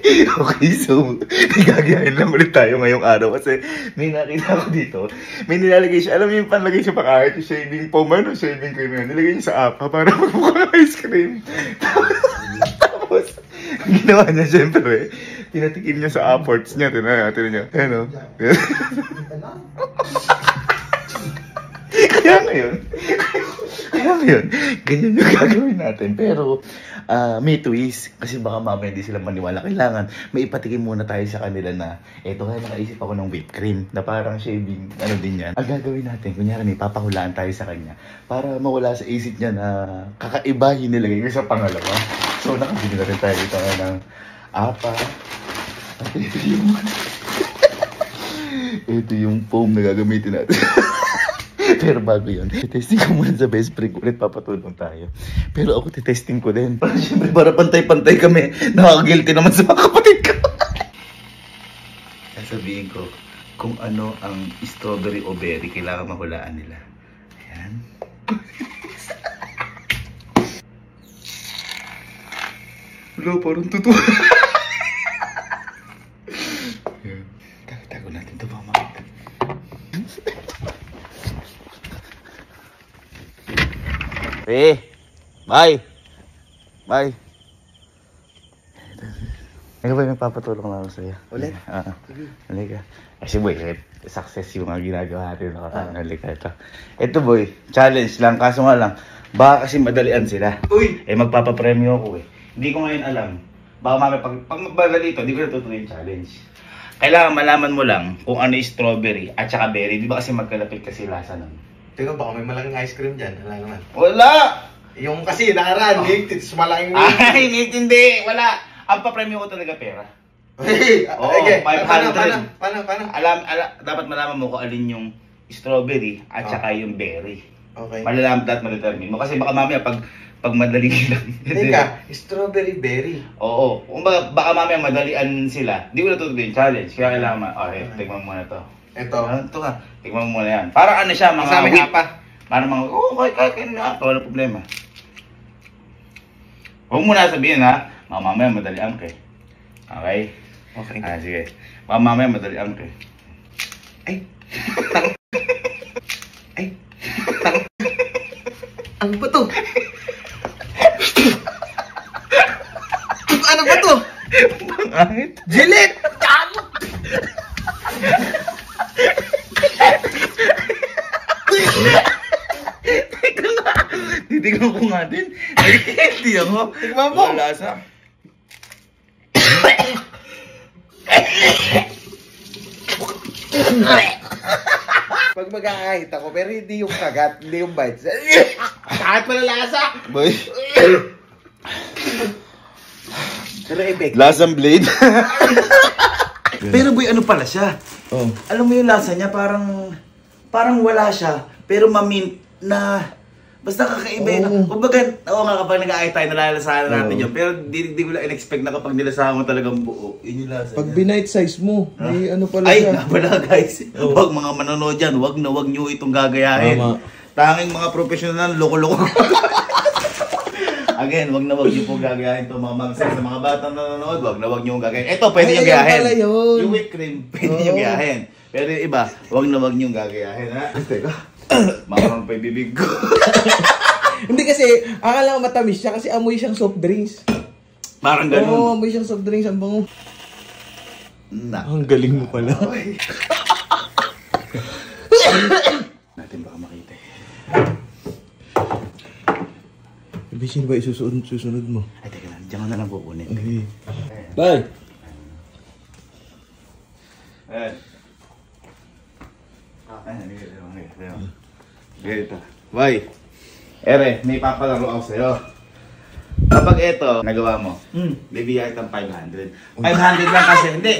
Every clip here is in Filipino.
Okay, so gagayahin lang ulit tayo ngayong araw kasi may nakita ko dito. May nilalagay siya, alam mo yung panlagay siya pang-ahit, yung shaving foam, ano, shaving cream yun. Nilagay niya sa apa para magmukhang ice cream. Tapos, ang ginawa niya syempre, tinatikin niya sa apports niya, tinan niya. Ano? Kaya ngayon, ganyan yung gagawin natin. Pero, may twist. Kasi baka mamaya hindi sila maniwala. Kailangan, may ipatikin muna tayo sa kanila na, eto kaya nakaisip ako ng whipped cream na parang shaving, ano din yan. Ang gagawin natin, kunyari may papahulaan tayo sa kanya para mawala sa isip niya na kakaiba nilagay ko sa pangalawa. So, nakabili na rin tayo dito ng apa. At ito yung foam na gagamitin natin. Pero bago yun, testing ko muna sa best friend ko, ulit papatulong tayo. Pero ako testing ko din. Para syempre, para pantay-pantay kami. Nakaka-guilty naman sa mga kapatid ko. Sasabihin ko kung ano ang strawberry o berry, kailangan mahulaan nila. Ayan. Wala, parang totoo. Ayan. Tago natin ito baka makita. Bye! Bye! Ano ba yung papatulong lang ako sa'yo? Ulit? Halika. Kasi boy, success yung mga ginagawa natin. Halika ito. Ito boy, challenge lang. Kaso nga lang, baka kasi madalian sila. Uy! Eh magpapapremyo ako eh. Hindi ko ngayon alam. Baka mamaya pag magbagal dito, hindi ko natutuloy yung challenge. Kailangan malaman mo lang kung ano yung strawberry at saka berry. Di ba kasi magkalapit kasi lasa nun? Teka, baka may malaking ice cream dyan. Wala naman. Wala! Yung kasi nakaraan, it's malaking... Ay, hindi! Wala! Ang papremyo ko talaga pera. Hey! Oo, okay. 500. Paano? Dapat malaman mo kung alin yung strawberry at saka yung berry. Okay. Malalaman at malitarmin mo. Kasi baka mamaya pag madali lang. Teka, strawberry berry. Oo. Kung baka mamaya madalian sila. Hindi ko natutuloy yung challenge. Kaya kailangan okay, tignan mo muna to. Ito. Ito ka. Tignan mo muna yan. Parang ano siya, mga kasama whip. apa. Parang mga, kaya na apa. Wala problema. Huwag mo na sabihin ha. Mamaya madalian ka. Okay? Okay. Sige. Mamaya madalian ka. Ay. Ay. Ano ba to? Ano ba to? Pangahit. Gillette! Tamo! Teka nga. Titignan ko nga din. Hindi ako. Tignan mo. Wala lasa. Pag mag-aahit ako, pero hindi yung kagat, hindi yung bites. Kahit malalasa! Boy. Pero effect. Lasang blade. Pero boy, ano pala siya? Oh. Alam mo yung lasa niya, parang wala siya. Pero mamint na, basta kakaiba yun. Kumbaga, oo nga kapag nag-aayat tayo, nalalasahan natin yun. Pero di ko lang in-expect na kapag nilasahan mo talagang buo. Yun yung lasa pag niya. binight size mo, may ano pala Ay, siya. wala guys. Huwag mga manonood dyan, wag nyo itong gagayahin. Tama. Tanging mga professional, loko-loko. Again, wag nyo po gagayahin itong mga magsas sa mga batang nanonood. Wag nyo gagayahin. Ito, pwede nyo gayahin. Yung whipped cream, pwede nyo gayahin. Pero yung iba, wag nyo gagayahin ha. Teka. Makamang pa yung bibig ko. Hindi kasi, akala ko matamis siya kasi amoy siyang soft drinks. Parang ganun. Oo, amoy siyang soft drinks. Ang bango. Ang galing mo pala. Natin baka makita eh. Sino ba susunod mo? Ay, teka lang. Diyan ko na lang kukunin. Okay. Bye! Ayan. Ganito. Bye! Ere, may papalaro ako sa'yo. Kapag ito, nagawa mo, bibigyan kitang 500. 500 lang kasi, hindi.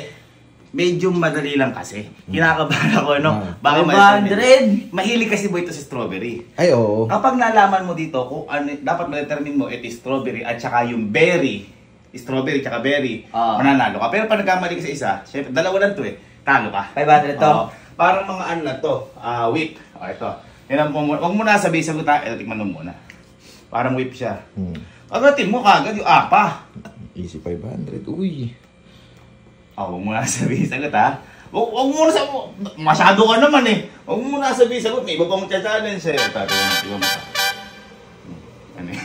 Medyo madali lang kasi. Kinakabahan ako, no? Baka 500? Mahilig kasi boy ito sa strawberry. Ay, oo. Kapag nalaman mo dito, kung ano, dapat ma-determine mo ito strawberry at saka yung berry, strawberry at saka berry, mananalo ka. Pero pag nagkamali ka sa isa, syempre, dalawa lang to eh, talo ka. 500 to? Parang mga ano na to, whip. Ito. Yan ang huwag mo na sabihin sa guta, tikman mo muna. Parang whip siya. Agatin mo kagad yung apa. Easy 500. Uy. Huwag mo na sabihin sagot ha. Huwag mo na sabihin. Masyado ka naman eh. Huwag mo na sabihin sagot. May iba pang challenge eh. Ito mo. Ano eh?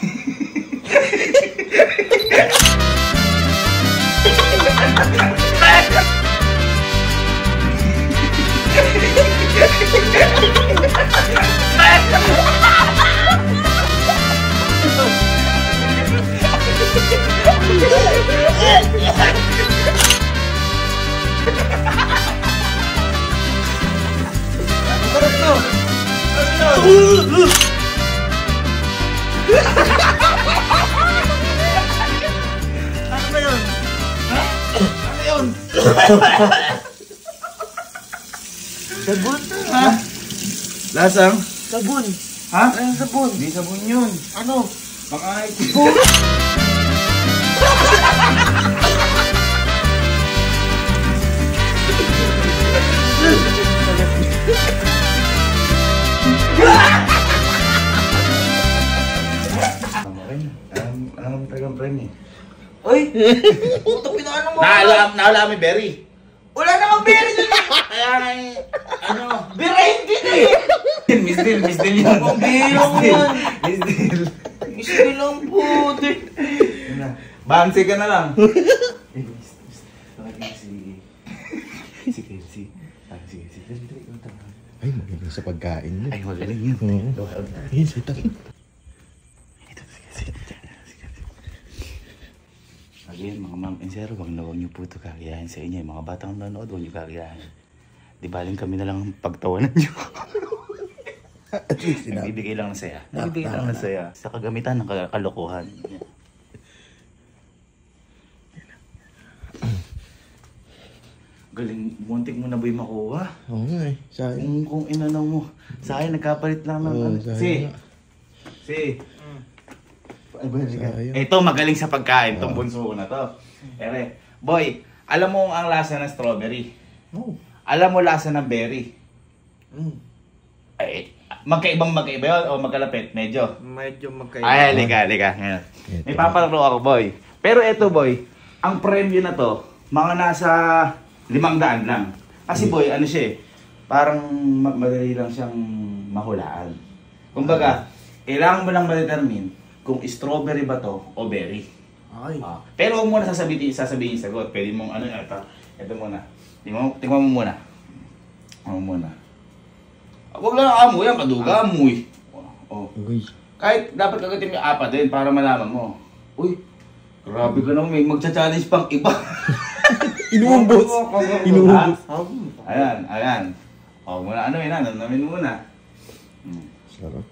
Ano ba yun? Ano yun? Sabon. Ha? Lasang? Sabon. Ha? Anong sabon? Hindi sabon yun. Ano? Baka alam mo talagang friend eh. Uy! Puto, pinaano mo? Naala mo yung berry. Wala namang berry na lang! Kaya nga eh, ano? Birahin din eh! Miss Deal yun. Ang biro yan! Miss Deal. Gusto lang po, Bansi ka na lang. Si Kelsey. Ay, magaling sa pagkain niya. Ay, magaling yun. Ayun, sa ito. Again, mga ma'am and sir, huwag niyo po ito kakayahin sa inyo. Mga batang nanonood, huwag niyo kakayahin. Di baling kami na lang ang pagtawanan niyo. At least, Nagbibigay lang ng saya. Nagbibigay lang ng saya. Sa kagamitan ng kalokohan. Galing, muntik mo na ba yung makuha? Oo nga eh. Sayang. Kung inano mo. Sa akin, nagkapalit lang ng sayang nga. Sayang. Ito, magaling sa pagkain. Itong bunso ko na to. Ere, boy, alam mo ang lasa ng strawberry. Oh. Alam mo lasa ng berry. Ay, magkaibang yun o magkalapit? Medyo. Medyo magkaiba. Ay, halika. Ngayon. May papalaro ako, boy. Pero ito, boy, ang premyo na to, mga nasa 500 lang. Kasi, boy, ano siya eh, parang madali lang siyang mahulaan. Kumbaga, kailangan mo lang ma-determine kung strawberry ba to o berry. Ay. Pero huwag mo na sasabihin yung sagot. Pwede mong ano, ito muna. Tingnan mo muna. Huwag lang amoy, ang kaduga amoy. Uy. Kahit dapat kagatin mo yung apat din para malaman mo. Uy, grabe ka naman, may magcha-challenge pang iba. Inuumbos. Inuumbos. Ayan. Muna namin muna. Sarap.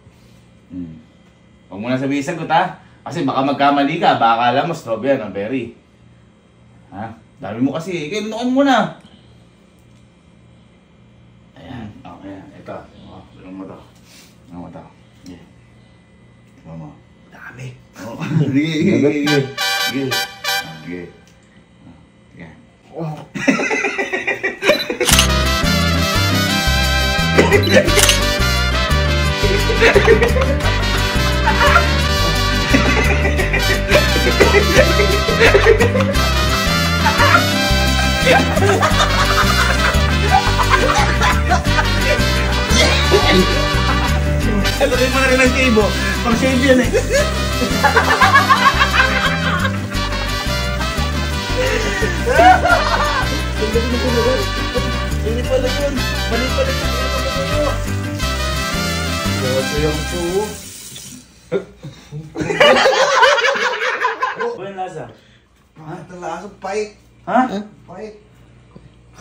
Huwag mo na sabihin sagot ha. Kasi baka magkamali ka, baka alam mo strawberry o berry. Ha? Dami mo kasi, kinunuan mo na. Ayan, ito. Tulong mo to. Yeah. Tulong mo. Dami. Sige. Wow. Lagay mo na rin ang tibo. Pang shave yan eh. Hindi pala yun. Mali pala yun. Grabe yung tuwo. Ano yung lasa? Talasa, pait. Ha? Pait.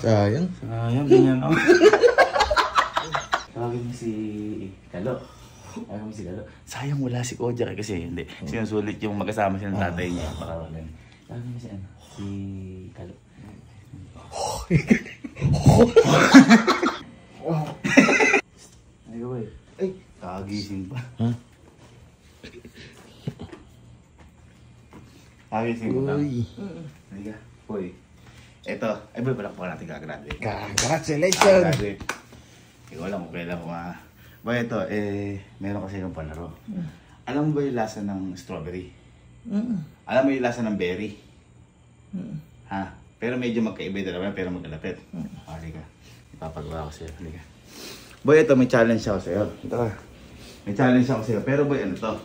Sayang. Sayang, ganyan ako. Tawagin mo si Kalo. Sayang wala si Kojak kasi hindi. Sinusulit yung magkasama siya ng tatay niya. Tawagin mo si ano? Si Kalo. Ay, boy. Ay, kagising pa. Kagising pa. Uy. Halika, boy. Ito, ay boy, palakpakan natin kakagraduate. Congratulations. Hindi ko alam kung kailan ko Boy, ito, meron kasi yung palaro. Alam mo ba yung lasa ng strawberry? Alam mo yung lasa ng berry? Ha? Pero medyo magkaiba yung dalawa, pero magkalapit. Halika. Ipapagawa ko sa'yo. Halika. Boy, ito may challenge ako sa'yo. Ito ka. May challenge ako sa'yo. Pero boy, ano to?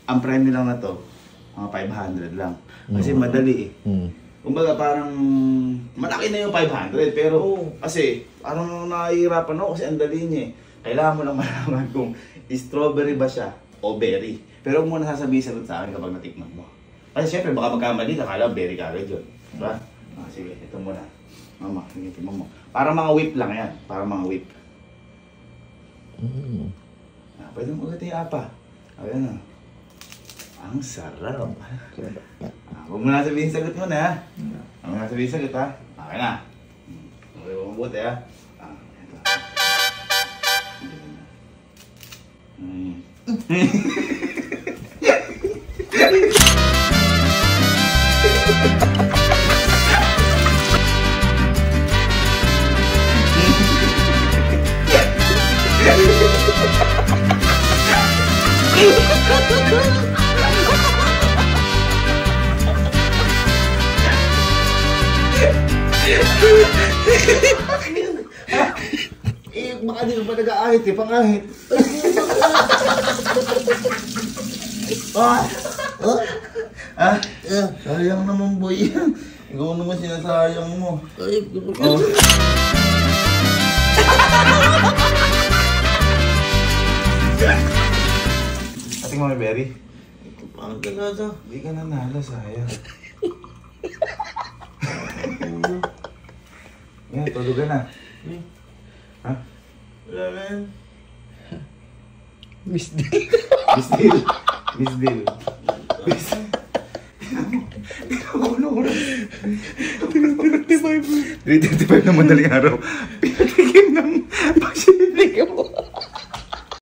Ang premium lang na to, mga 500 lang. Kasi madali eh. Kumbaga parang malaki na yung 500 pero kasi parang nahihirapan ako kasi ang dali niya eh. Kailangan mo lang malaman kung strawberry ba siya o berry. Pero huwag mo na sasabihin sagot sa akin kapag natikman mo. Kasi syempre baka magkamali, akala berry kagad yun. Diba? Sige, ito muna. Mama, hingipin mo. Para mga whip lang yan. Para mga whip. Pwede mo ulit yung apa. Ayan na. Ang sarap. Huwag mo na sabihin sagot mo na. Huwag mo na sabihin sagot ha. Okay na. Okay mo mabuti ha. Baka di ka pa nag-aahit eh, pang-ahit. Sayang naman boy. Ikaw naman sinasayang mo. Ating Mami Berry. Paano ka nasa? Hindi ka nanalo, sayang. Yan, tulog ka na. Ha? Wala na yan. Miss Deal. Miss Deal. Miss Deal. Miss Deal. Ikaw, 3:35 na madaling araw.